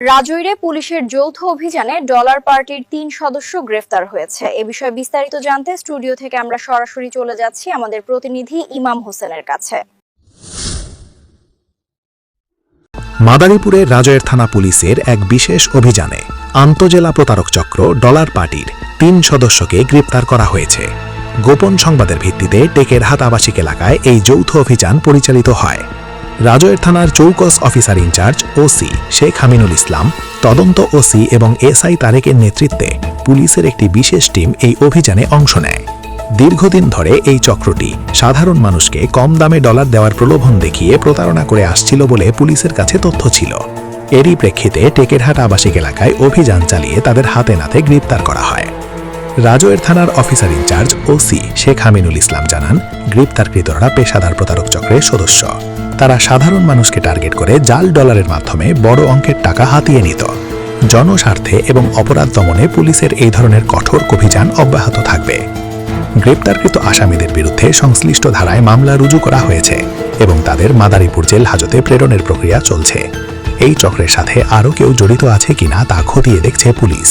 রাজৈরে পুলিশের যৌথ অভিযানে ডলার পার্টির ৩ সদস্য গ্রেফতার হয়েছে। এ বিষয়ে বিস্তারিত জানতে স্টুডিও থেকে আমরা সরাসরি চলে যাচ্ছি আমাদের প্রতিনিধি ইমাম হোসেনের কাছে। মাদারীপুরের রাজৈর থানা পুলিশের এক বিশেষ অভিযানে আন্তজেলা প্রতারক চক্র ডলার পার্টির ৩ সদস্যকে গ্রেপ্তার করা হয়েছে। গোপন সংবাদের ভিত্তিতে টেকেরহাট আবাসিক এলাকায় এই যৌথ অভিযান পরিচালিত হয়। রাজৈর থানার চৌকস officer in charge OC Sheikh Aminul Islam, তদন্ত ওসি এবং এসআই তারেকের নেতৃত্বে পুলিশের একটি বিশেষ টিম এই অভিযানে অংশ নেয়। দীর্ঘদিন ধরে এই চক্রটি সাধারণ মানুষকে কম দামে ডলার দেওয়ার প্রলোভন দেখিয়ে প্রতারণা করে আসছিল বলে পুলিশের কাছে তথ্য ছিল। এরই প্রেক্ষিতে টেকেরহাট আবাসিক এলাকায় অভিযান চালিয়ে তাদের হাতে নাতে গ্রেপ্তার করা হয়। রাজৈর থানার officer in charge OC Sheikh Aminul Islam জানান, গ্রেপ্তারকৃতরা পেশাদার প্রতারক চক্রের সদস্য। তারা সাধারণ মানুষকে টার্গেট করে জাল ডলারের মাধ্যমে বড় অঙ্কের টাকা হাতিয়ে নিত। জনস্বার্থে এবং অপরাধ দমনে পুলিশের এই ধরনের কঠোর অভিযান অব্যাহত থাকবে। গ্রেপ্তারকৃত আসামিদের বিরুদ্ধে সংশ্লিষ্ট ধারায় মামলা রুজু করা হয়েছে এবং তাদের মাদারীপুর জেল হাজতে প্রেরণের প্রক্রিয়া চলছে। এই চক্রের সাথে আরও কেউ জড়িত আছে কিনা তা খতিয়ে দেখছে পুলিশ।